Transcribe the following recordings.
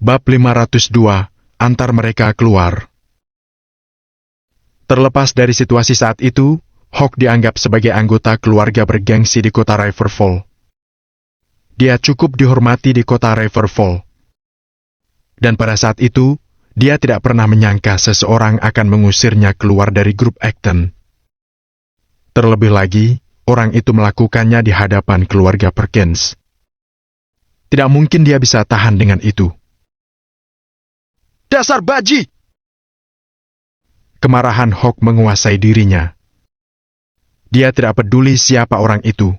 Bab 502, antar mereka keluar. Terlepas dari situasi saat itu, Hawk dianggap sebagai anggota keluarga bergengsi di kota Riverfall. Dia cukup dihormati di kota Riverfall. Dan pada saat itu, dia tidak pernah menyangka seseorang akan mengusirnya keluar dari grup Acton. Terlebih lagi, orang itu melakukannya di hadapan keluarga Perkins. Tidak mungkin dia bisa tahan dengan itu. Dasar baji! Kemarahan Hawk menguasai dirinya. Dia tidak peduli siapa orang itu.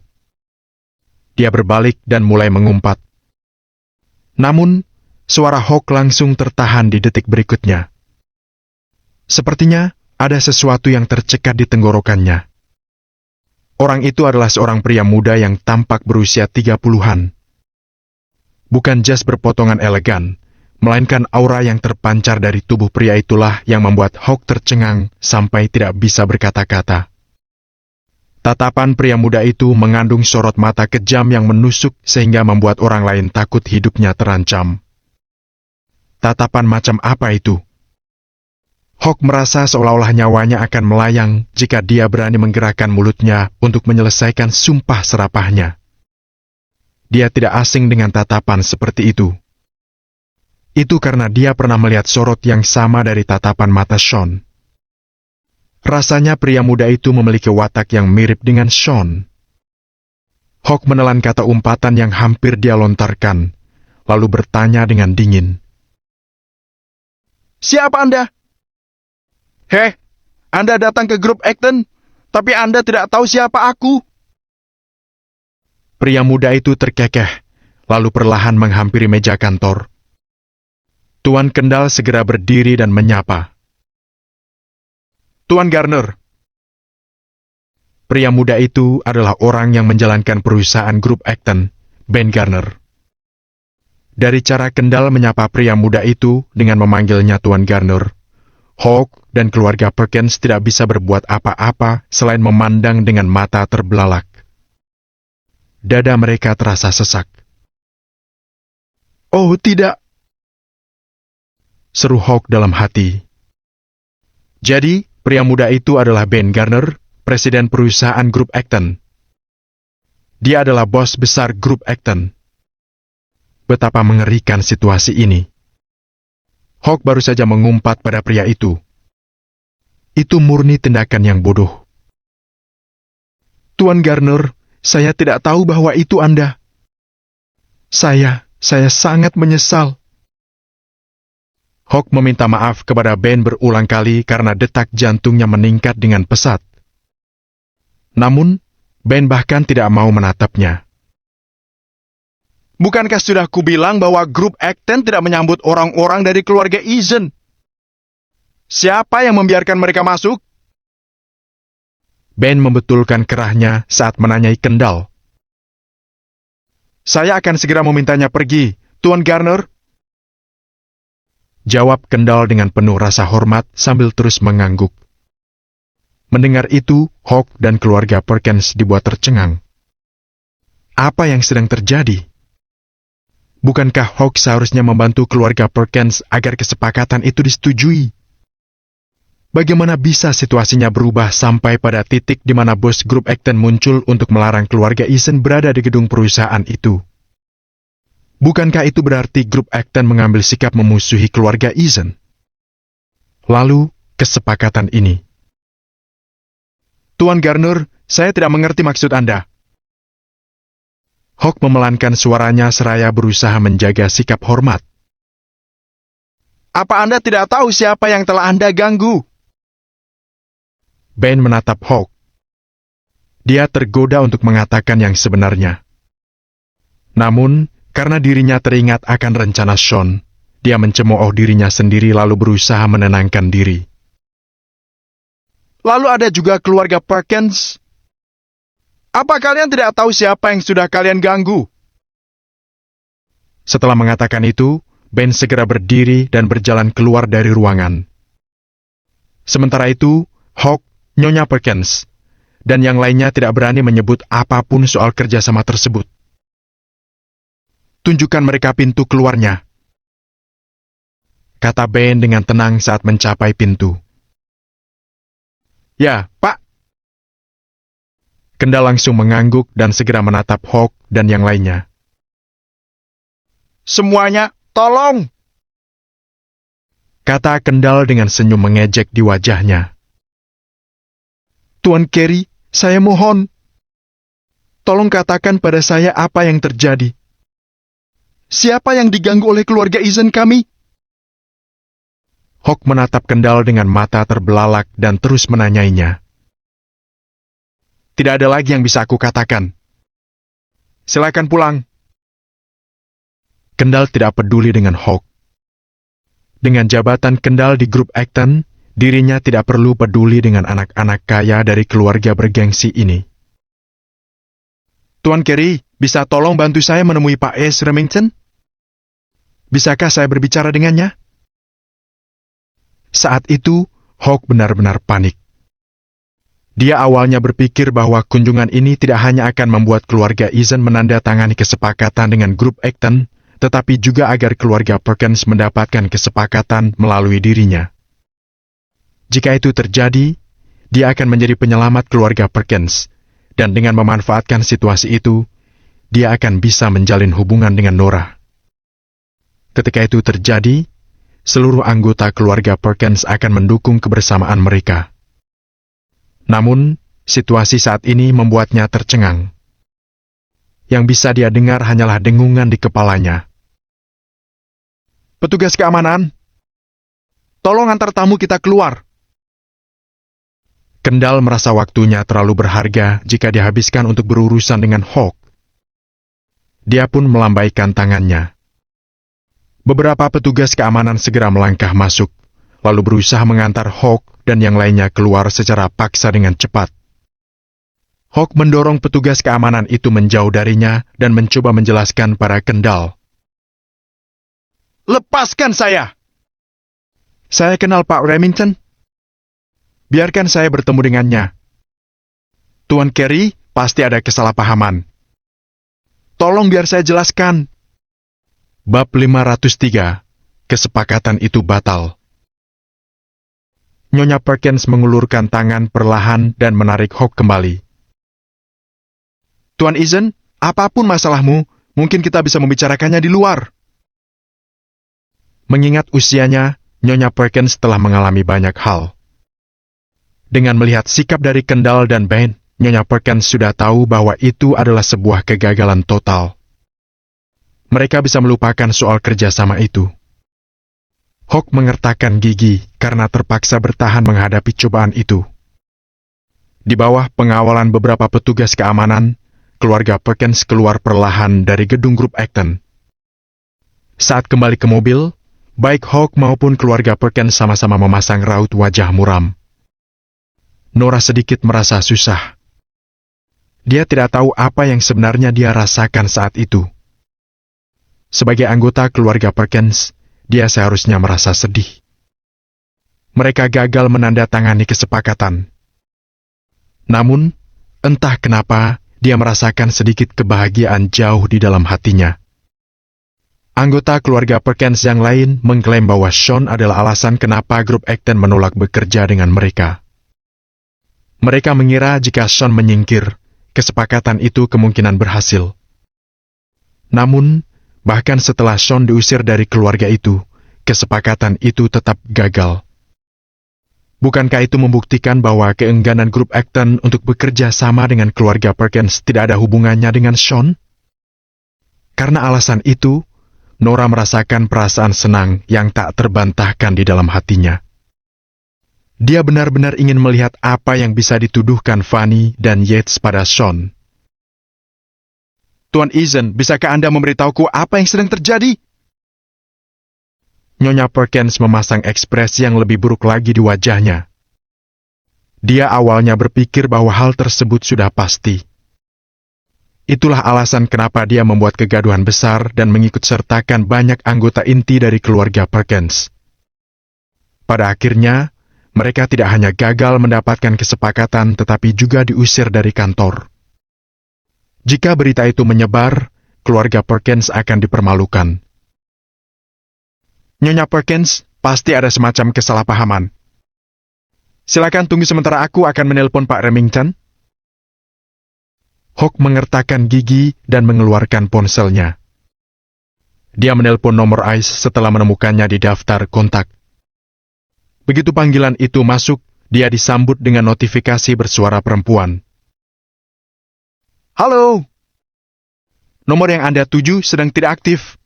Dia berbalik dan mulai mengumpat. Namun, suara Hawk langsung tertahan di detik berikutnya. Sepertinya ada sesuatu yang tercekat di tenggorokannya. Orang itu adalah seorang pria muda yang tampak berusia 30-an. Bukan jas berpotongan elegan, melainkan aura yang terpancar dari tubuh pria itulah yang membuat Hawk tercengang sampai tidak bisa berkata-kata. Tatapan pria muda itu mengandung sorot mata kejam yang menusuk sehingga membuat orang lain takut hidupnya terancam. Tatapan macam apa itu? Hawk merasa seolah-olah nyawanya akan melayang jika dia berani menggerakkan mulutnya untuk menyelesaikan sumpah serapahnya. Dia tidak asing dengan tatapan seperti itu. Itu karena dia pernah melihat sorot yang sama dari tatapan mata Sean. Rasanya pria muda itu memiliki watak yang mirip dengan Sean. Hawk menelan kata umpatan yang hampir dia lontarkan, lalu bertanya dengan dingin. Siapa Anda? Anda datang ke grup Acton, tapi Anda tidak tahu siapa aku. Pria muda itu terkekeh, lalu perlahan menghampiri meja kantor. Tuan Kendall segera berdiri dan menyapa. Tuan Garner. Pria muda itu adalah orang yang menjalankan perusahaan grup Acton, Ben Garner. Dari cara Kendall menyapa pria muda itu dengan memanggilnya Tuan Garner, Hawk dan keluarga Perkins tidak bisa berbuat apa-apa selain memandang dengan mata terbelalak. Dada mereka terasa sesak. Oh tidak! Seru Hawk dalam hati. Jadi, pria muda itu adalah Ben Garner, presiden perusahaan grup Acton. Dia adalah bos besar grup Acton. Betapa mengerikan situasi ini. Hawk baru saja mengumpat pada pria itu. Itu murni tindakan yang bodoh. Tuan Garner, saya tidak tahu bahwa itu Anda. Saya sangat menyesal. Hawk meminta maaf kepada Ben berulang kali karena detak jantungnya meningkat dengan pesat. Namun, Ben bahkan tidak mau menatapnya. Bukankah sudah kubilang bahwa grup Acton tidak menyambut orang-orang dari keluarga Eason? Siapa yang membiarkan mereka masuk? Ben membetulkan kerahnya saat menanyai Kendall. Saya akan segera memintanya pergi, Tuan Garner. Jawab Kendall dengan penuh rasa hormat sambil terus mengangguk. Mendengar itu, Hawk dan keluarga Perkins dibuat tercengang. Apa yang sedang terjadi? Bukankah Hawk seharusnya membantu keluarga Perkins agar kesepakatan itu disetujui? Bagaimana bisa situasinya berubah sampai pada titik di mana bos grup Acton muncul untuk melarang keluarga Eason berada di gedung perusahaan itu? Bukankah itu berarti grup Acton mengambil sikap memusuhi keluarga Eason? Lalu, kesepakatan ini. Tuan Garner, saya tidak mengerti maksud Anda. Hawk memelankan suaranya seraya berusaha menjaga sikap hormat. Apa Anda tidak tahu siapa yang telah Anda ganggu? Ben menatap Hawk. Dia tergoda untuk mengatakan yang sebenarnya. Namun, karena dirinya teringat akan rencana Sean, dia mencemooh dirinya sendiri lalu berusaha menenangkan diri. Lalu ada juga keluarga Perkins. Apa kalian tidak tahu siapa yang sudah kalian ganggu? Setelah mengatakan itu, Ben segera berdiri dan berjalan keluar dari ruangan. Sementara itu, Hawk, Nyonya Perkins, dan yang lainnya tidak berani menyebut apapun soal kerjasama tersebut. Tunjukkan mereka pintu keluarnya. kata Ben dengan tenang saat mencapai pintu. Ya, Pak. Kendall langsung mengangguk dan segera menatap Hawk dan yang lainnya. Semuanya, tolong! Kata Kendall dengan senyum mengejek di wajahnya. Tuan Carey, saya mohon. Tolong katakan pada saya apa yang terjadi. Siapa yang diganggu oleh keluarga Eason kami? Hawk menatap Kendall dengan mata terbelalak dan terus menanyainya. Tidak ada lagi yang bisa aku katakan. Silakan pulang. Kendall tidak peduli dengan Hawk. Dengan jabatan Kendall di grup Acton, dirinya tidak perlu peduli dengan anak-anak kaya dari keluarga bergengsi ini. Tuan Carey, bisa tolong bantu saya menemui Pak S. Remington? Bisakah saya berbicara dengannya? Saat itu, Hawk benar-benar panik. Dia awalnya berpikir bahwa kunjungan ini tidak hanya akan membuat keluarga Eason menandatangani kesepakatan dengan grup Acton, tetapi juga agar keluarga Perkins mendapatkan kesepakatan melalui dirinya. Jika itu terjadi, dia akan menjadi penyelamat keluarga Perkins, dan dengan memanfaatkan situasi itu, dia akan bisa menjalin hubungan dengan Nora. Ketika itu terjadi, seluruh anggota keluarga Perkins akan mendukung kebersamaan mereka. Namun, situasi saat ini membuatnya tercengang. Yang bisa dia dengar hanyalah dengungan di kepalanya. Petugas keamanan, tolong antar tamu kita keluar. Kendall merasa waktunya terlalu berharga jika dihabiskan untuk berurusan dengan Hawk. Dia pun melambaikan tangannya. Beberapa petugas keamanan segera melangkah masuk, lalu berusaha mengantar Hawk dan yang lainnya keluar secara paksa dengan cepat. Hawk mendorong petugas keamanan itu menjauh darinya dan mencoba menjelaskan pada Kendall. Lepaskan saya! Saya kenal Pak Remington. Biarkan saya bertemu dengannya. Tuan Carey, pasti ada kesalahpahaman. Tolong biar saya jelaskan. Bab 503. Kesepakatan itu batal. Nyonya Perkins mengulurkan tangan perlahan dan menarik Hawk kembali. Tuan Eason, apapun masalahmu, mungkin kita bisa membicarakannya di luar. Mengingat usianya, Nyonya Perkins telah mengalami banyak hal. Dengan melihat sikap dari Kendall dan Ben, Nyonya Perkins sudah tahu bahwa itu adalah sebuah kegagalan total. Mereka bisa melupakan soal kerjasama itu. Hawk mengertakkan gigi karena terpaksa bertahan menghadapi cobaan itu. Di bawah pengawalan beberapa petugas keamanan, keluarga Perkins keluar perlahan dari gedung grup Acton. Saat kembali ke mobil, baik Hawk maupun keluarga Perkins sama-sama memasang raut wajah muram. Nora sedikit merasa susah. Dia tidak tahu apa yang sebenarnya dia rasakan saat itu. Sebagai anggota keluarga Perkins, dia seharusnya merasa sedih. Mereka gagal menandatangani kesepakatan. Namun, entah kenapa, dia merasakan sedikit kebahagiaan jauh di dalam hatinya. Anggota keluarga Perkins yang lain mengklaim bahwa Sean adalah alasan kenapa grup Acton menolak bekerja dengan mereka. Mereka mengira jika Sean menyingkir, kesepakatan itu kemungkinan berhasil. Namun, bahkan setelah Sean diusir dari keluarga itu, kesepakatan itu tetap gagal. Bukankah itu membuktikan bahwa keengganan grup Acton untuk bekerja sama dengan keluarga Perkins tidak ada hubungannya dengan Sean? Karena alasan itu, Nora merasakan perasaan senang yang tak terbantahkan di dalam hatinya. Dia benar-benar ingin melihat apa yang bisa dituduhkan Fanny dan Yates pada Sean. Tuan Eason, bisakah Anda memberitahuku apa yang sedang terjadi? Nyonya Perkins memasang ekspresi yang lebih buruk lagi di wajahnya. Dia awalnya berpikir bahwa hal tersebut sudah pasti. Itulah alasan kenapa dia membuat kegaduhan besar dan mengikut-sertakan banyak anggota inti dari keluarga Perkins. Pada akhirnya, mereka tidak hanya gagal mendapatkan kesepakatan tetapi juga diusir dari kantor. Jika berita itu menyebar, keluarga Perkins akan dipermalukan. Nyonya Perkins, pasti ada semacam kesalahpahaman. Silakan tunggu sementara, aku akan menelpon Pak Remington. Hawk mengertakkan gigi dan mengeluarkan ponselnya. Dia menelpon nomor Ice setelah menemukannya di daftar kontak. Begitu panggilan itu masuk, dia disambut dengan notifikasi bersuara perempuan. Halo, Nomor yang Anda tuju sedang tidak aktif.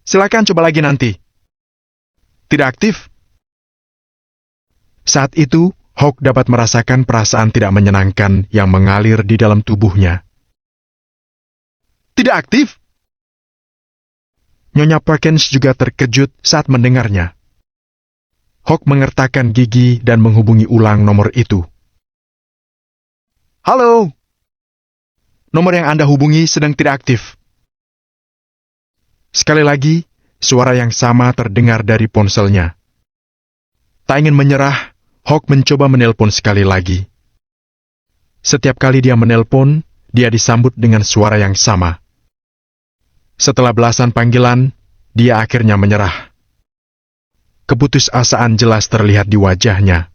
Silakan coba lagi nanti. Tidak aktif. Saat itu, Hawk dapat merasakan perasaan tidak menyenangkan yang mengalir di dalam tubuhnya. tidak aktif. Nyonya Perkins juga terkejut saat mendengarnya. Hawk mengertakkan gigi dan menghubungi ulang nomor itu. Halo, Nomor yang Anda hubungi sedang tidak aktif. Sekali lagi, suara yang sama terdengar dari ponselnya. Tak ingin menyerah, Hawk mencoba menelpon sekali lagi. Setiap kali dia menelpon, dia disambut dengan suara yang sama. Setelah belasan panggilan, dia akhirnya menyerah. Keputusasaan jelas terlihat di wajahnya.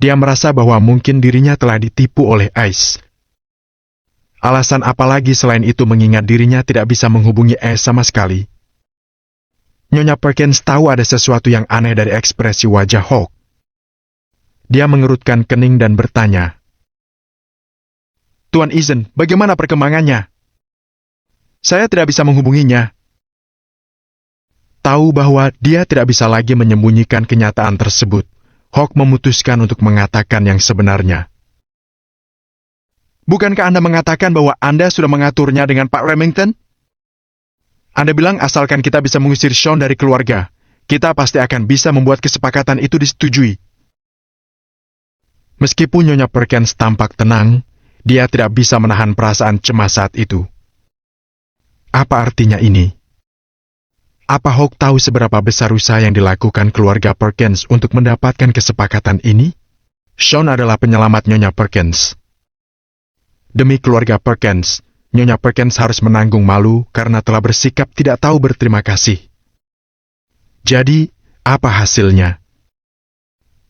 Dia merasa bahwa mungkin dirinya telah ditipu oleh Ice. Alasan apa lagi selain itu mengingat dirinya tidak bisa menghubungi Ice sama sekali? Nyonya Perkins tahu ada sesuatu yang aneh dari ekspresi wajah Hawk. Dia mengerutkan kening dan bertanya, "Tuan Eason, bagaimana perkembangannya? Saya tidak bisa menghubunginya." Tahu bahwa dia tidak bisa lagi menyembunyikan kenyataan tersebut, Hawk memutuskan untuk mengatakan yang sebenarnya. bukankah Anda mengatakan bahwa Anda sudah mengaturnya dengan Pak Remington? Anda bilang asalkan kita bisa mengusir Sean dari keluarga, kita pasti akan bisa membuat kesepakatan itu disetujui. Meskipun Nyonya Perkins tampak tenang, dia tidak bisa menahan perasaan cemas saat itu. Apa artinya ini? Apa Hawk tahu seberapa besar usaha yang dilakukan keluarga Perkins untuk mendapatkan kesepakatan ini? Sean adalah penyelamat Nyonya Perkins. Demi keluarga Perkins, Nyonya Perkins harus menanggung malu karena telah bersikap tidak tahu berterima kasih. Jadi, apa hasilnya?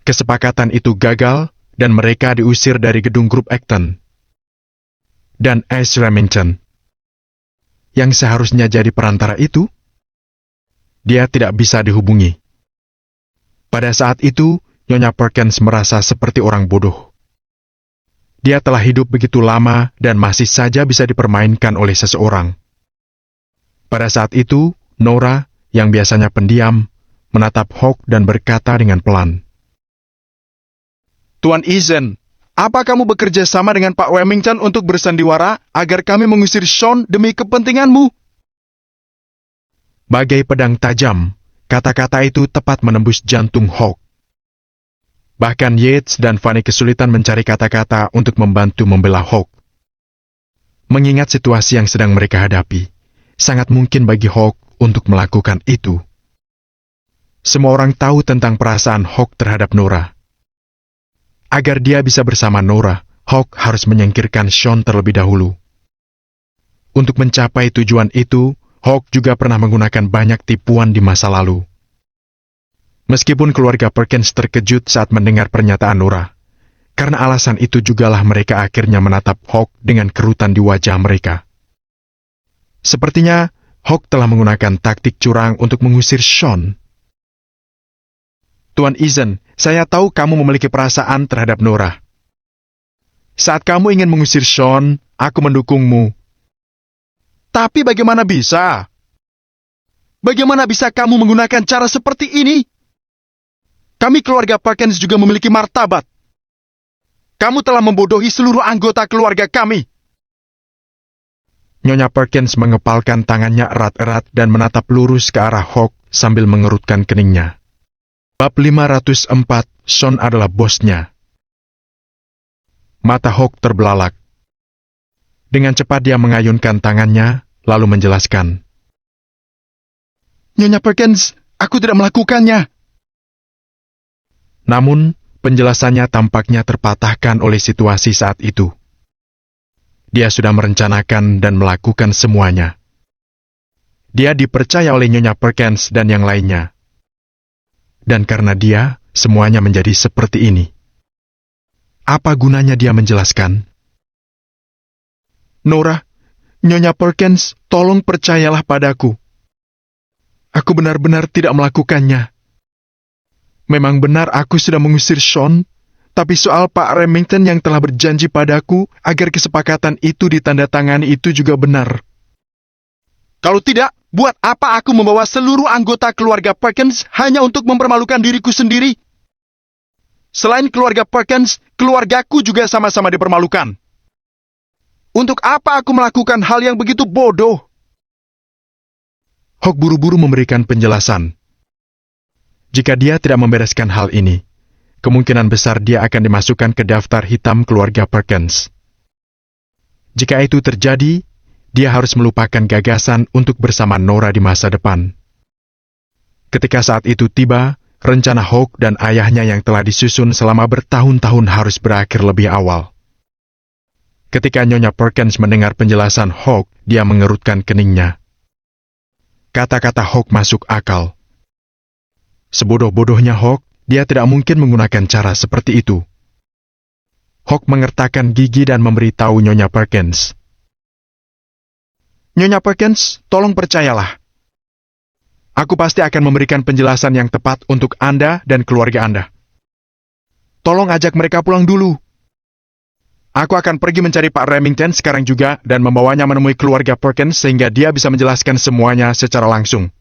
Kesepakatan itu gagal dan mereka diusir dari gedung grup Acton. Dan Ice Remington, yang seharusnya jadi perantara itu, dia tidak bisa dihubungi. Pada saat itu, Nyonya Perkins merasa seperti orang bodoh. Dia telah hidup begitu lama dan masih saja bisa dipermainkan oleh seseorang. Pada saat itu, Nora, yang biasanya pendiam, menatap Hawk dan berkata dengan pelan, Tuan Eason, apa kamu bekerja sama dengan Pak Remington untuk bersandiwara agar kami mengusir Sean demi kepentinganmu? Bagai pedang tajam, kata-kata itu tepat menembus jantung Hawk. Bahkan Yates dan Fanny kesulitan mencari kata-kata untuk membantu membela Hawk. Mengingat situasi yang sedang mereka hadapi, sangat mungkin bagi Hawk untuk melakukan itu. Semua orang tahu tentang perasaan Hawk terhadap Nora. Agar dia bisa bersama Nora, Hawk harus menyingkirkan Sean terlebih dahulu. Untuk mencapai tujuan itu, Hawk juga pernah menggunakan banyak tipuan di masa lalu. Meskipun keluarga Perkins terkejut saat mendengar pernyataan Nora, karena alasan itu jugalah mereka akhirnya menatap Hawk dengan kerutan di wajah mereka. Sepertinya, Hawk telah menggunakan taktik curang untuk mengusir Sean. Tuan Eason, saya tahu kamu memiliki perasaan terhadap Nora. Saat kamu ingin mengusir Sean, aku mendukungmu. Tapi bagaimana bisa? Bagaimana bisa kamu menggunakan cara seperti ini? Kami keluarga Perkins juga memiliki martabat. Kamu telah membodohi seluruh anggota keluarga kami. Nyonya Perkins mengepalkan tangannya erat-erat dan menatap lurus ke arah Hawk sambil mengerutkan keningnya. Bab 504, Sean adalah bosnya. Mata Hawk terbelalak. Dengan cepat dia mengayunkan tangannya, lalu menjelaskan. Nyonya Perkins, aku tidak melakukannya. Namun, penjelasannya tampaknya terpatahkan oleh situasi saat itu. Dia sudah merencanakan dan melakukan semuanya. Dia dipercaya oleh Nyonya Perkins dan yang lainnya. dan karena dia, semuanya menjadi seperti ini. Apa gunanya dia menjelaskan? Nora, Nyonya Perkins, tolong percayalah padaku. Aku benar-benar tidak melakukannya. Memang benar aku sudah mengusir Sean, tapi soal Pak Remington yang telah berjanji padaku agar kesepakatan itu ditandatangani itu juga benar. Kalau tidak, buat apa aku membawa seluruh anggota keluarga Perkins hanya untuk mempermalukan diriku sendiri? Selain keluarga Perkins, keluargaku juga sama-sama dipermalukan. Untuk apa aku melakukan hal yang begitu bodoh? Hawk buru-buru memberikan penjelasan. Jika dia tidak membereskan hal ini, kemungkinan besar dia akan dimasukkan ke daftar hitam keluarga Perkins. Jika itu terjadi, dia harus melupakan gagasan untuk bersama Nora di masa depan. Ketika saat itu tiba, rencana Hawk dan ayahnya yang telah disusun selama bertahun-tahun harus berakhir lebih awal. Ketika Nyonya Perkins mendengar penjelasan Hawk, dia mengerutkan keningnya. Kata-kata Hawk masuk akal. Sebodoh-bodohnya Hawk, dia tidak mungkin menggunakan cara seperti itu. Hawk mengertakkan gigi dan memberitahu Nyonya Perkins. Nyonya Perkins, tolong percayalah. Aku pasti akan memberikan penjelasan yang tepat untuk Anda dan keluarga Anda. Tolong ajak mereka pulang dulu. Aku akan pergi mencari Pak Remington sekarang juga dan membawanya menemui keluarga Perkins sehingga dia bisa menjelaskan semuanya secara langsung.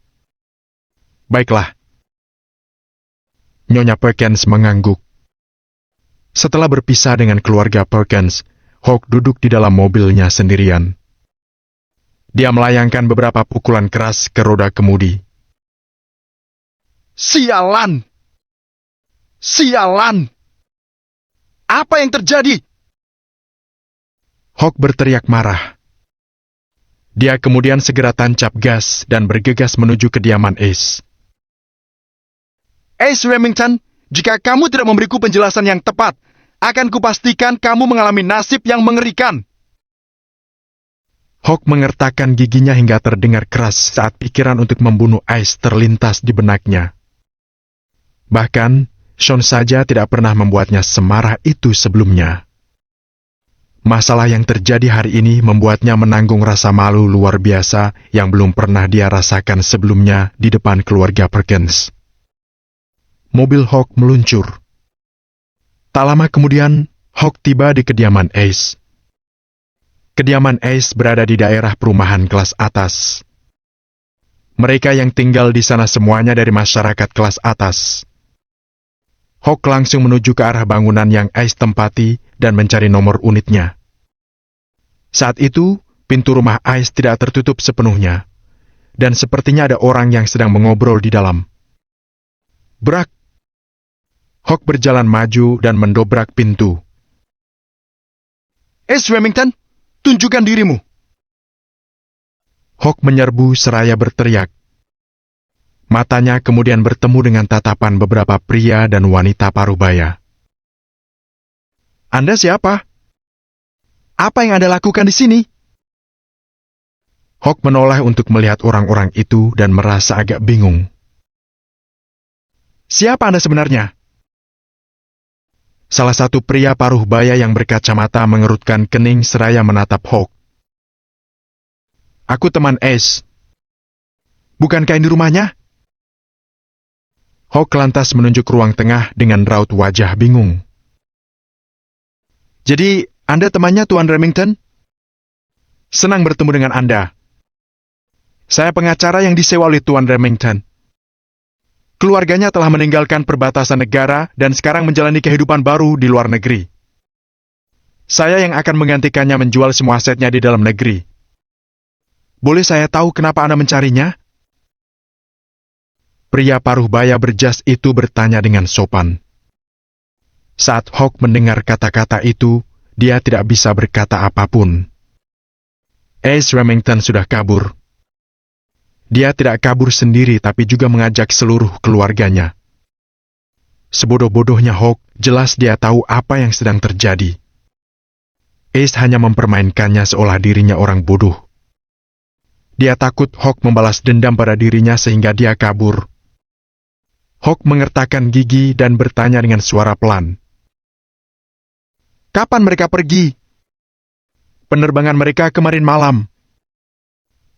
Baiklah. Nyonya Perkins mengangguk. Setelah berpisah dengan keluarga Perkins, Hawk duduk di dalam mobilnya sendirian. Dia melayangkan beberapa pukulan keras ke roda kemudi. Sialan! Sialan! Apa yang terjadi? Hawk berteriak marah. Dia kemudian segera tancap gas dan bergegas menuju kediaman Ace. Ace Remington, jika kamu tidak memberiku penjelasan yang tepat, akan kupastikan kamu mengalami nasib yang mengerikan. Hawk mengertakkan giginya hingga terdengar keras saat pikiran untuk membunuh Ace terlintas di benaknya. Bahkan, Sean saja tidak pernah membuatnya semarah itu sebelumnya. Masalah yang terjadi hari ini membuatnya menanggung rasa malu luar biasa yang belum pernah dia rasakan sebelumnya di depan keluarga Perkins. Mobil Hawk meluncur. Tak lama kemudian, Hawk tiba di kediaman Ace. Kediaman Ace berada di daerah perumahan kelas atas. Mereka yang tinggal di sana semuanya dari masyarakat kelas atas. Hawk langsung menuju ke arah bangunan yang Ace tempati dan mencari nomor unitnya. Saat itu, pintu rumah Ace tidak tertutup sepenuhnya, dan sepertinya ada orang yang sedang mengobrol di dalam. Brak! Hawk berjalan maju dan mendobrak pintu. Ace Remington, tunjukkan dirimu. Hawk menyerbu seraya berteriak. Matanya kemudian bertemu dengan tatapan beberapa pria dan wanita parubaya. Anda siapa? Apa yang Anda lakukan di sini? Hawk menoleh untuk melihat orang-orang itu dan merasa agak bingung. Siapa Anda sebenarnya? Salah satu pria paruh baya yang berkacamata mengerutkan kening seraya menatap Hawk. Aku teman Ace. Bukankah ini rumahnya? Hawk lantas menunjuk ruang tengah dengan raut wajah bingung. Jadi, Anda temannya Tuan Remington? Senang bertemu dengan Anda. Saya pengacara yang disewa oleh Tuan Remington. Keluarganya telah meninggalkan perbatasan negara dan sekarang menjalani kehidupan baru di luar negeri. Saya yang akan menggantikannya menjual semua asetnya di dalam negeri. Boleh saya tahu kenapa Anda mencarinya? Pria paruh baya berjas itu bertanya dengan sopan. Saat Hawk mendengar kata-kata itu, dia tidak bisa berkata apapun. Ace Remington sudah kabur. Dia tidak kabur sendiri tapi juga mengajak seluruh keluarganya. Sebodoh-bodohnya Hawk, jelas dia tahu apa yang sedang terjadi. Ace hanya mempermainkannya seolah dirinya orang bodoh. Dia takut Hawk membalas dendam pada dirinya sehingga dia kabur. Hawk mengertakkan gigi dan bertanya dengan suara pelan. Kapan mereka pergi? Penerbangan mereka kemarin malam.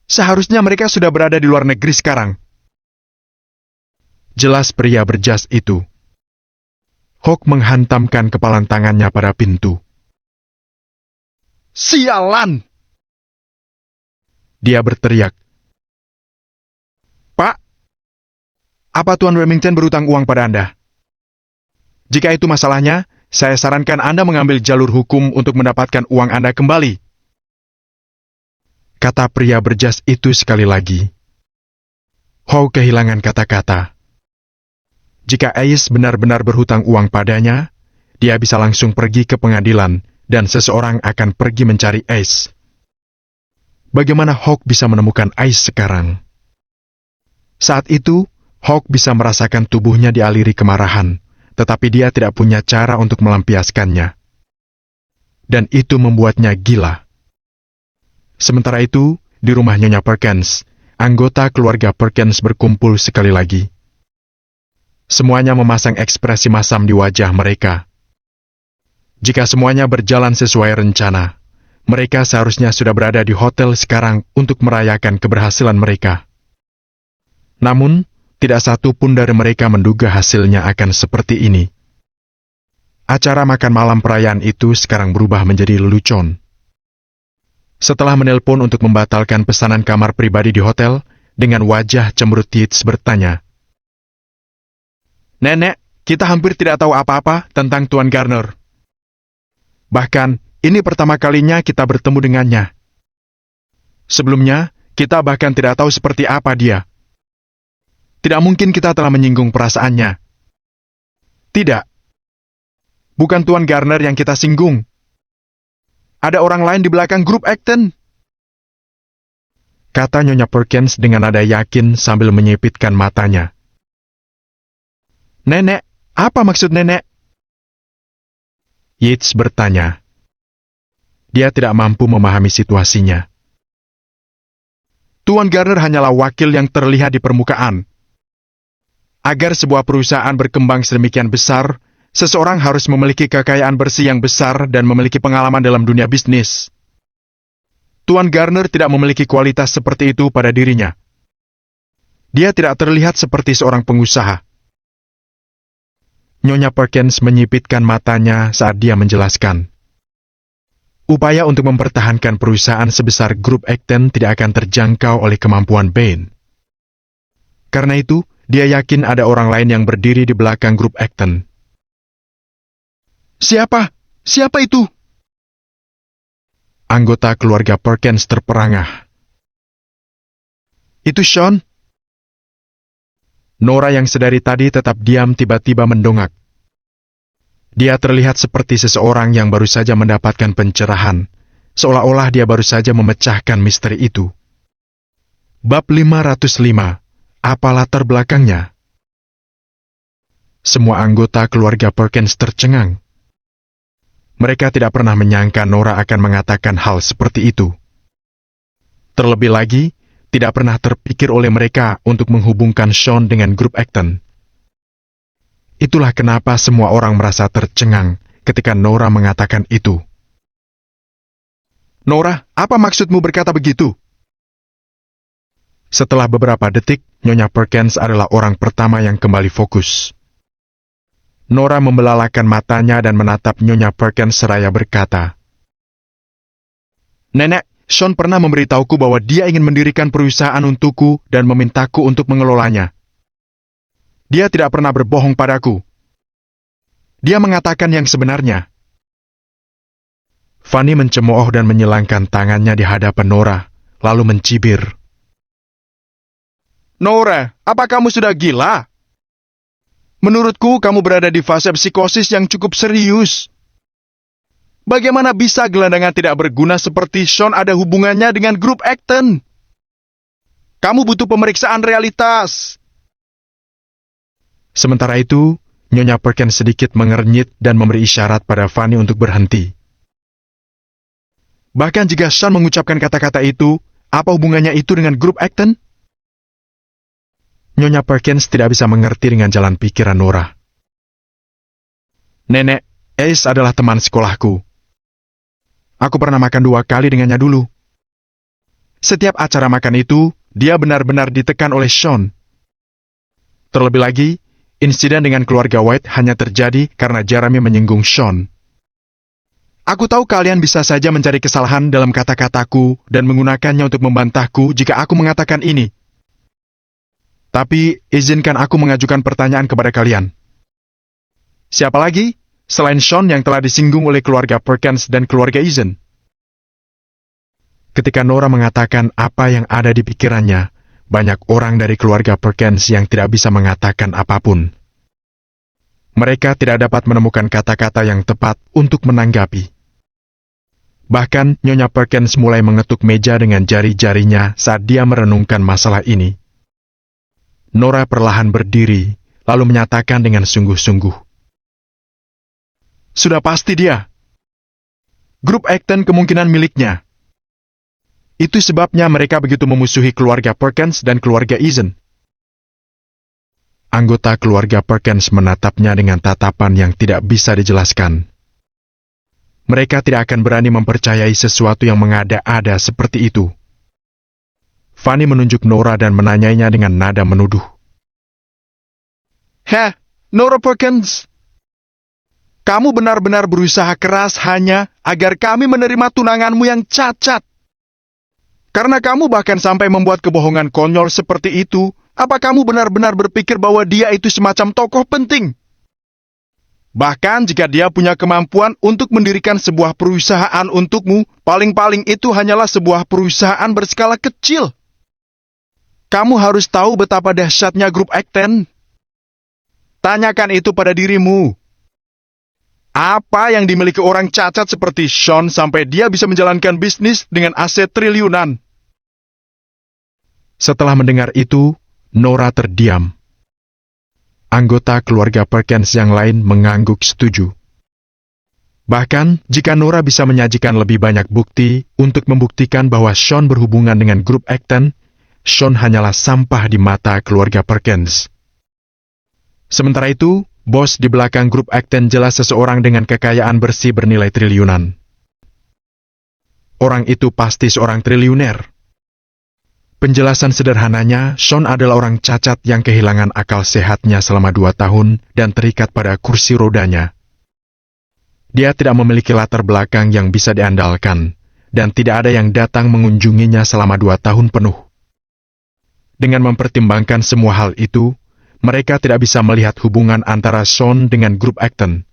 Seharusnya mereka sudah berada di luar negeri sekarang. Jelas pria berjas itu. Hawk menghantamkan kepalan tangannya pada pintu. Sialan! Dia berteriak. Pak, apa Tuan Remington berutang uang pada Anda? Jika itu masalahnya, saya sarankan Anda mengambil jalur hukum untuk mendapatkan uang Anda kembali. Kata pria berjas itu sekali lagi. Hawk kehilangan kata-kata. Jika Ace benar-benar berhutang uang padanya, dia bisa langsung pergi ke pengadilan dan seseorang akan pergi mencari Ace. Bagaimana Hawk bisa menemukan Ace sekarang? Saat itu, Hawk bisa merasakan tubuhnya dialiri kemarahan, tetapi dia tidak punya cara untuk melampiaskannya. Dan itu membuatnya gila. Sementara itu, di rumah Nyonya Perkins, anggota keluarga Perkins berkumpul sekali lagi. Semuanya memasang ekspresi masam di wajah mereka. Jika semuanya berjalan sesuai rencana, mereka seharusnya sudah berada di hotel sekarang untuk merayakan keberhasilan mereka. Namun, tidak satu pun dari mereka menduga hasilnya akan seperti ini. Acara makan malam perayaan itu sekarang berubah menjadi lelucon. Setelah menelpon untuk membatalkan pesanan kamar pribadi di hotel, dengan wajah cemberut Yates bertanya, Nenek, kita hampir tidak tahu apa-apa tentang Tuan Garner. Bahkan, ini pertama kalinya kita bertemu dengannya. Sebelumnya, kita bahkan tidak tahu seperti apa dia. Tidak mungkin kita telah menyinggung perasaannya. Tidak. Bukan Tuan Garner yang kita singgung. Ada orang lain di belakang grup Acton. Kata Nyonya Perkins dengan nada yakin sambil menyipitkan matanya. Nenek, apa maksud nenek? Yates bertanya. Dia tidak mampu memahami situasinya. Tuan Garner hanyalah wakil yang terlihat di permukaan. Agar sebuah perusahaan berkembang sedemikian besar, seseorang harus memiliki kekayaan bersih yang besar dan memiliki pengalaman dalam dunia bisnis. Tuan Garner tidak memiliki kualitas seperti itu pada dirinya. Dia tidak terlihat seperti seorang pengusaha. Nyonya Perkins menyipitkan matanya saat dia menjelaskan. Upaya untuk mempertahankan perusahaan sebesar grup Acton tidak akan terjangkau oleh kemampuan Bain. Karena itu, dia yakin ada orang lain yang berdiri di belakang grup Acton. Siapa? Siapa itu? Anggota keluarga Perkins terperangah. Itu Sean? Nora yang sedari tadi tetap diam tiba-tiba mendongak. Dia terlihat seperti seseorang yang baru saja mendapatkan pencerahan, seolah-olah dia baru saja memecahkan misteri itu. Bab 505. Apa latar belakangnya? Semua anggota keluarga Perkins tercengang. Mereka tidak pernah menyangka Nora akan mengatakan hal seperti itu. Terlebih lagi, tidak pernah terpikir oleh mereka untuk menghubungkan Sean dengan grup Acton. Itulah kenapa semua orang merasa tercengang ketika Nora mengatakan itu. Nora, apa maksudmu berkata begitu? Setelah beberapa detik, Nyonya Perkins adalah orang pertama yang kembali fokus. Nora membelalakan matanya dan menatap Nyonya Perkins seraya berkata, Nenek, Sean pernah memberitahuku bahwa dia ingin mendirikan perusahaan untukku dan memintaku untuk mengelolanya. Dia tidak pernah berbohong padaku. Dia mengatakan yang sebenarnya. Fanny mencemooh dan menyilangkan tangannya di hadapan Nora, lalu mencibir. Nora, apa kamu sudah gila? Menurutku, kamu berada di fase psikosis yang cukup serius. Bagaimana bisa gelandangan tidak berguna seperti Sean ada hubungannya dengan grup Acton? Kamu butuh pemeriksaan realitas. Sementara itu, Nyonya Perkins sedikit mengernyit dan memberi isyarat pada Fanny untuk berhenti. Bahkan jika Sean mengucapkan kata-kata itu, apa hubungannya itu dengan grup Acton? Nyonya Perkins tidak bisa mengerti dengan jalan pikiran Nora. Nenek, Ace adalah teman sekolahku. Aku pernah makan 2 kali dengannya dulu. Setiap acara makan itu, dia benar-benar ditekan oleh Sean. Terlebih lagi, insiden dengan keluarga White hanya terjadi karena Jeremy menyinggung Sean. Aku tahu kalian bisa saja mencari kesalahan dalam kata-kataku dan menggunakannya untuk membantahku jika aku mengatakan ini. Tapi, izinkan aku mengajukan pertanyaan kepada kalian. Siapa lagi, selain Sean yang telah disinggung oleh keluarga Perkins dan keluarga Eason? Ketika Nora mengatakan apa yang ada di pikirannya, banyak orang dari keluarga Perkins yang tidak bisa mengatakan apapun. Mereka tidak dapat menemukan kata-kata yang tepat untuk menanggapi. Bahkan, Nyonya Perkins mulai mengetuk meja dengan jari-jarinya saat dia merenungkan masalah ini. Nora perlahan berdiri, lalu menyatakan dengan sungguh-sungguh. Sudah pasti dia. Grup Acton kemungkinan miliknya. Itu sebabnya mereka begitu memusuhi keluarga Perkins dan keluarga Eason. Anggota keluarga Perkins menatapnya dengan tatapan yang tidak bisa dijelaskan. Mereka tidak akan berani mempercayai sesuatu yang mengada-ada seperti itu. Fanny menunjuk Nora dan menanyainya dengan nada menuduh. Heh, Nora Perkins. Kamu benar-benar berusaha keras hanya agar kami menerima tunanganmu yang cacat. Karena kamu bahkan sampai membuat kebohongan konyol seperti itu, apa kamu benar-benar berpikir bahwa dia itu semacam tokoh penting? Bahkan jika dia punya kemampuan untuk mendirikan sebuah perusahaan untukmu, paling-paling itu hanyalah sebuah perusahaan berskala kecil. Kamu harus tahu betapa dahsyatnya grup Acton. Tanyakan itu pada dirimu. Apa yang dimiliki orang cacat seperti Sean sampai dia bisa menjalankan bisnis dengan aset triliunan? Setelah mendengar itu, Nora terdiam. Anggota keluarga Perkins yang lain mengangguk setuju. Bahkan, jika Nora bisa menyajikan lebih banyak bukti untuk membuktikan bahwa Sean berhubungan dengan grup Acton, Sean hanyalah sampah di mata keluarga Perkins. Sementara itu, bos di belakang grup Acton jelas seseorang dengan kekayaan bersih bernilai triliunan. Orang itu pasti seorang triliuner. Penjelasan sederhananya, Sean adalah orang cacat yang kehilangan akal sehatnya selama 2 tahun dan terikat pada kursi rodanya. Dia tidak memiliki latar belakang yang bisa diandalkan, dan tidak ada yang datang mengunjunginya selama 2 tahun penuh. Dengan mempertimbangkan semua hal itu, mereka tidak bisa melihat hubungan antara Sean dengan grup Acton.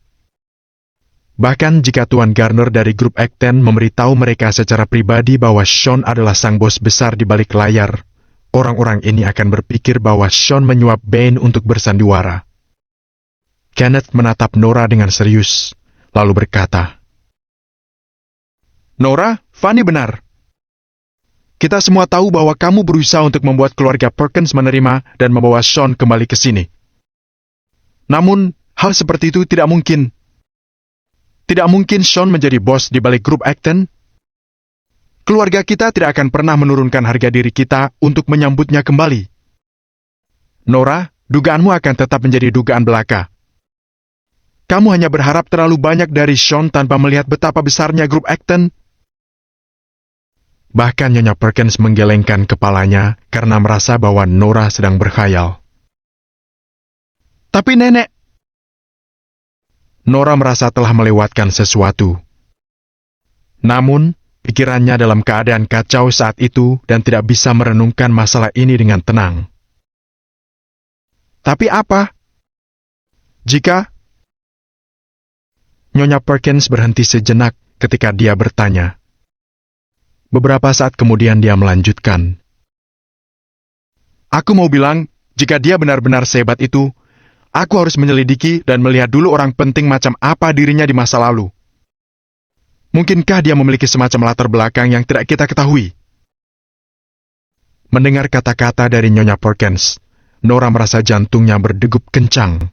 Bahkan jika Tuan Garner dari grup Acton memberitahu mereka secara pribadi bahwa Sean adalah sang bos besar di balik layar, orang-orang ini akan berpikir bahwa Sean menyuap Bane untuk bersandiwara. Kenneth menatap Nora dengan serius, lalu berkata, Nora, Fanny benar. Kita semua tahu bahwa kamu berusaha untuk membuat keluarga Perkins menerima dan membawa Sean kembali ke sini. Namun, hal seperti itu tidak mungkin. Tidak mungkin Sean menjadi bos di balik grup Acton. Keluarga kita tidak akan pernah menurunkan harga diri kita untuk menyambutnya kembali. Nora, dugaanmu akan tetap menjadi dugaan belaka. Kamu hanya berharap terlalu banyak dari Sean tanpa melihat betapa besarnya grup Acton. Bahkan Nyonya Perkins menggelengkan kepalanya karena merasa bahwa Nora sedang berkhayal. Tapi nenek, Nora merasa telah melewatkan sesuatu. Namun, pikirannya dalam keadaan kacau saat itu dan tidak bisa merenungkan masalah ini dengan tenang. Tapi apa? Jika Nyonya Perkins berhenti sejenak ketika dia bertanya. Beberapa saat kemudian dia melanjutkan. Aku mau bilang, jika dia benar-benar sehebat itu, aku harus menyelidiki dan melihat dulu orang penting macam apa dirinya di masa lalu. Mungkinkah dia memiliki semacam latar belakang yang tidak kita ketahui? Mendengar kata-kata dari Nyonya Perkins, Nora merasa jantungnya berdegup kencang.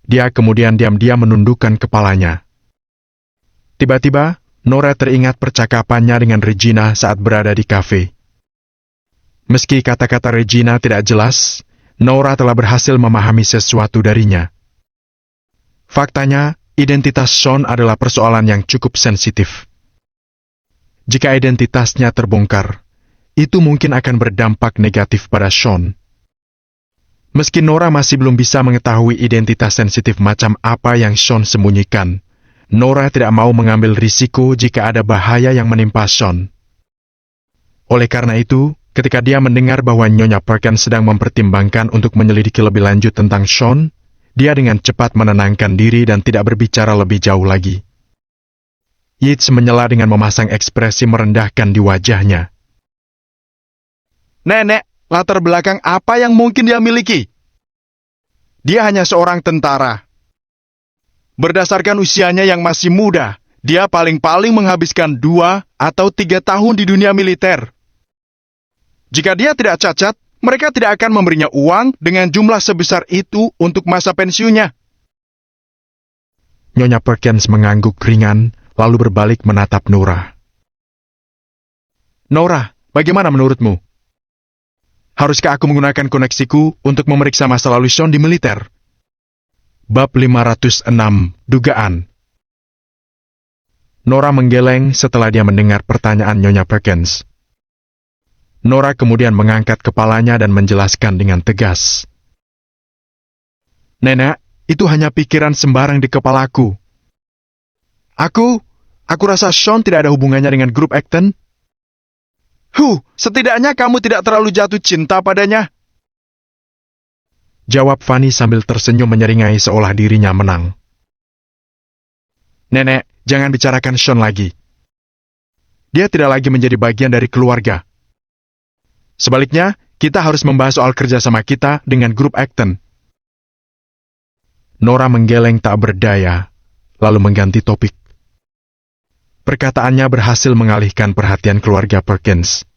Dia kemudian diam-diam menundukkan kepalanya. Tiba-tiba, Nora teringat percakapannya dengan Regina saat berada di kafe. Meski kata-kata Regina tidak jelas, Nora telah berhasil memahami sesuatu darinya. Faktanya, identitas Sean adalah persoalan yang cukup sensitif. Jika identitasnya terbongkar, itu mungkin akan berdampak negatif pada Sean. Meski Nora masih belum bisa mengetahui identitas sensitif macam apa yang Sean sembunyikan, Nora tidak mau mengambil risiko jika ada bahaya yang menimpa Sean. Oleh karena itu, ketika dia mendengar bahwa Nyonya Perkins sedang mempertimbangkan untuk menyelidiki lebih lanjut tentang Sean, dia dengan cepat menenangkan diri dan tidak berbicara lebih jauh lagi. Yates menyela dengan memasang ekspresi merendahkan di wajahnya. Nenek, latar belakang apa yang mungkin dia miliki? Dia hanya seorang tentara. Berdasarkan usianya yang masih muda, dia paling-paling menghabiskan 2 atau 3 tahun di dunia militer. Jika dia tidak cacat, mereka tidak akan memberinya uang dengan jumlah sebesar itu untuk masa pensiunnya. Nyonya Perkins mengangguk ringan, lalu berbalik menatap Nora. Nora, bagaimana menurutmu? Haruskah aku menggunakan koneksiku untuk memeriksa masa lalu Sean di militer? Bab 506, Dugaan. Nora menggeleng setelah dia mendengar pertanyaan Nyonya Perkins. Nora kemudian mengangkat kepalanya dan menjelaskan dengan tegas. Nenek, itu hanya pikiran sembarang di kepalaku. Aku rasa Sean tidak ada hubungannya dengan grup Acton. Setidaknya kamu tidak terlalu jatuh cinta padanya. Jawab Fanny sambil tersenyum menyeringai seolah dirinya menang. Nenek, jangan bicarakan Sean lagi. Dia tidak lagi menjadi bagian dari keluarga. Sebaliknya, kita harus membahas soal kerjasama kita dengan grup Acton. Nora menggeleng tak berdaya, lalu mengganti topik. Perkataannya berhasil mengalihkan perhatian keluarga Perkins.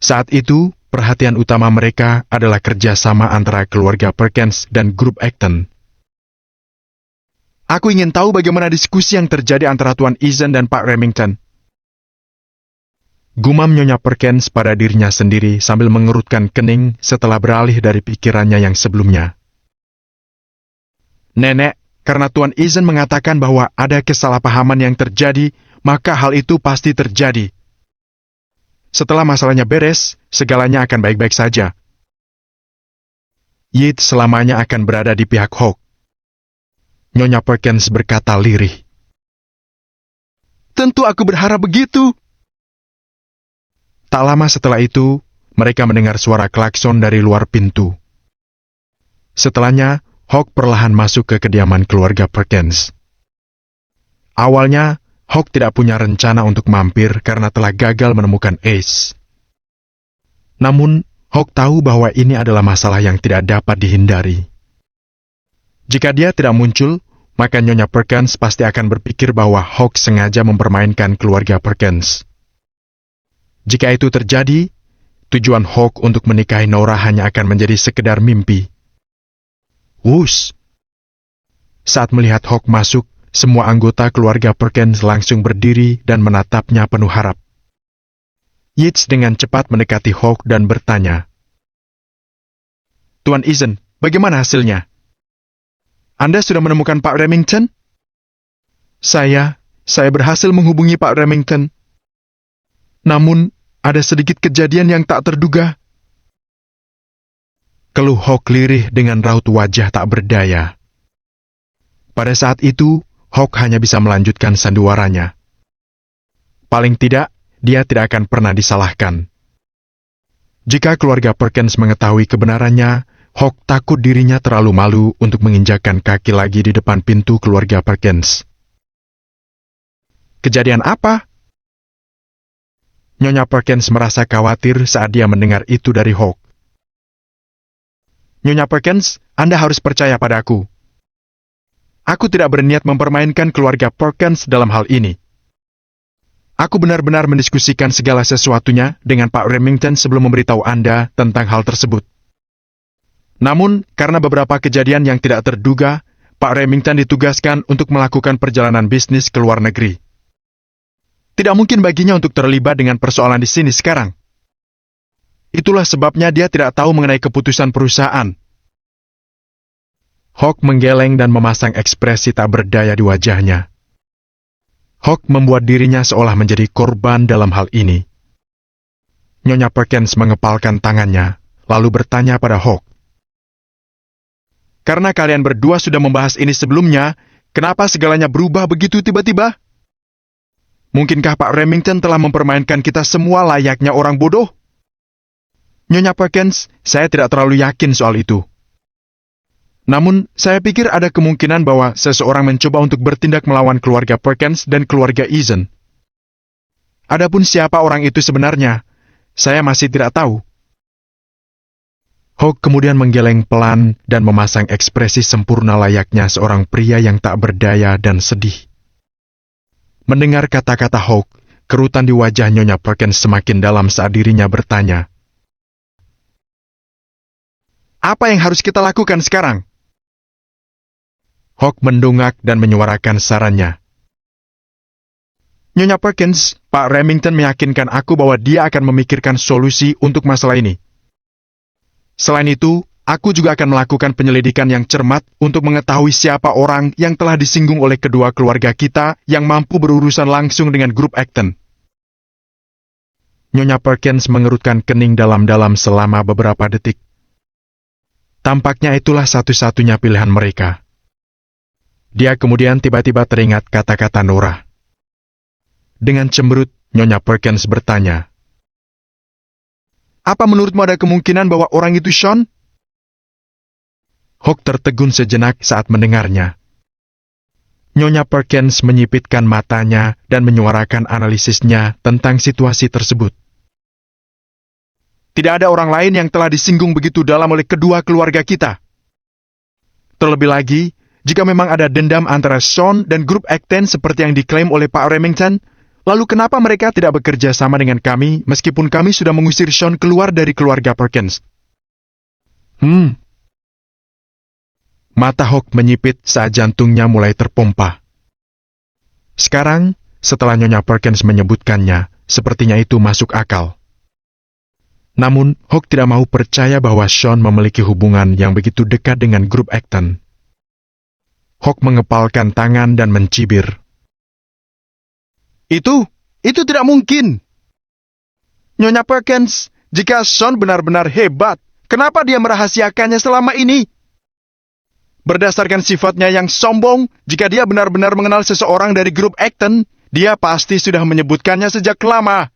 Saat itu, perhatian utama mereka adalah kerjasama antara keluarga Perkins dan grup Acton. Aku ingin tahu bagaimana diskusi yang terjadi antara Tuan Eason dan Pak Remington. Gumam Nyonya Perkins pada dirinya sendiri sambil mengerutkan kening setelah beralih dari pikirannya yang sebelumnya. Nenek, karena Tuan Eason mengatakan bahwa ada kesalahpahaman yang terjadi, maka hal itu pasti terjadi. Setelah masalahnya beres, segalanya akan baik-baik saja. Yates selamanya akan berada di pihak Hawk. Nyonya Perkins berkata lirih. Tentu aku berharap begitu. Tak lama setelah itu, mereka mendengar suara klakson dari luar pintu. Setelahnya, Hawk perlahan masuk ke kediaman keluarga Perkins. Awalnya, Hawk tidak punya rencana untuk mampir karena telah gagal menemukan Ace. Namun, Hawk tahu bahwa ini adalah masalah yang tidak dapat dihindari. Jika dia tidak muncul, maka Nyonya Perkins pasti akan berpikir bahwa Hawk sengaja mempermainkan keluarga Perkins. Jika itu terjadi, tujuan Hawk untuk menikahi Nora hanya akan menjadi sekedar mimpi. Wush! Saat melihat Hawk masuk, semua anggota keluarga Perkins langsung berdiri dan menatapnya penuh harap. Yates dengan cepat mendekati Hawk dan bertanya, Tuan Eason, bagaimana hasilnya? Anda sudah menemukan Pak Remington? Saya berhasil menghubungi Pak Remington. Namun, ada sedikit kejadian yang tak terduga. Keluh Hawk lirih dengan raut wajah tak berdaya. Pada saat itu, Hawk hanya bisa melanjutkan sandiwaranya. Paling tidak, dia tidak akan pernah disalahkan. Jika keluarga Perkins mengetahui kebenarannya, Hawk takut dirinya terlalu malu untuk menginjakkan kaki lagi di depan pintu keluarga Perkins. Kejadian apa? Nyonya Perkins merasa khawatir saat dia mendengar itu dari Hawk. Nyonya Perkins, Anda harus percaya padaku. Aku tidak berniat mempermainkan keluarga Perkins dalam hal ini. Aku benar-benar mendiskusikan segala sesuatunya dengan Pak Remington sebelum memberitahu Anda tentang hal tersebut. Namun, karena beberapa kejadian yang tidak terduga, Pak Remington ditugaskan untuk melakukan perjalanan bisnis ke luar negeri. Tidak mungkin baginya untuk terlibat dengan persoalan di sini sekarang. Itulah sebabnya dia tidak tahu mengenai keputusan perusahaan. Hawk menggeleng dan memasang ekspresi tak berdaya di wajahnya. Hawk membuat dirinya seolah menjadi korban dalam hal ini. Nyonya Perkins mengepalkan tangannya, lalu bertanya pada Hawk. Karena kalian berdua sudah membahas ini sebelumnya, kenapa segalanya berubah begitu tiba-tiba? Mungkinkah Pak Remington telah mempermainkan kita semua layaknya orang bodoh? Nyonya Perkins, saya tidak terlalu yakin soal itu. Namun, saya pikir ada kemungkinan bahwa seseorang mencoba untuk bertindak melawan keluarga Perkins dan keluarga Eason. Adapun siapa orang itu sebenarnya, saya masih tidak tahu. Hawk kemudian menggeleng pelan dan memasang ekspresi sempurna layaknya seorang pria yang tak berdaya dan sedih. Mendengar kata-kata Hawk, kerutan di wajah Nyonya Perkins semakin dalam saat dirinya bertanya, "Apa yang harus kita lakukan sekarang?" Hawk mendongak dan menyuarakan sarannya. "Nyonya Perkins, Pak Remington meyakinkan aku bahwa dia akan memikirkan solusi untuk masalah ini. Selain itu, aku juga akan melakukan penyelidikan yang cermat untuk mengetahui siapa orang yang telah disinggung oleh kedua keluarga kita yang mampu berurusan langsung dengan grup Acton." Nyonya Perkins mengerutkan kening dalam-dalam selama beberapa detik. Tampaknya itulah satu-satunya pilihan mereka. Dia kemudian tiba-tiba teringat kata-kata Nora. Dengan cemberut, Nyonya Perkins bertanya, "Apa menurutmu ada kemungkinan bahwa orang itu Sean?" Hawk tertegun sejenak saat mendengarnya. Nyonya Perkins menyipitkan matanya dan menyuarakan analisisnya tentang situasi tersebut. "Tidak ada orang lain yang telah disinggung begitu dalam oleh kedua keluarga kita. Terlebih lagi, jika memang ada dendam antara Sean dan grup Acton seperti yang diklaim oleh Pak Remington, lalu kenapa mereka tidak bekerja sama dengan kami meskipun kami sudah mengusir Sean keluar dari keluarga Perkins?" Mata Hawk menyipit saat jantungnya mulai terpompa. Sekarang, setelah Nyonya Perkins menyebutkannya, sepertinya itu masuk akal. Namun, Hawk tidak mau percaya bahwa Sean memiliki hubungan yang begitu dekat dengan grup Acton. Hawk mengepalkan tangan dan mencibir. Itu tidak mungkin. Nyonya Perkins, jika Sean benar-benar hebat, kenapa dia merahasiakannya selama ini? Berdasarkan sifatnya yang sombong, jika dia benar-benar mengenal seseorang dari grup Acton, dia pasti sudah menyebutkannya sejak lama.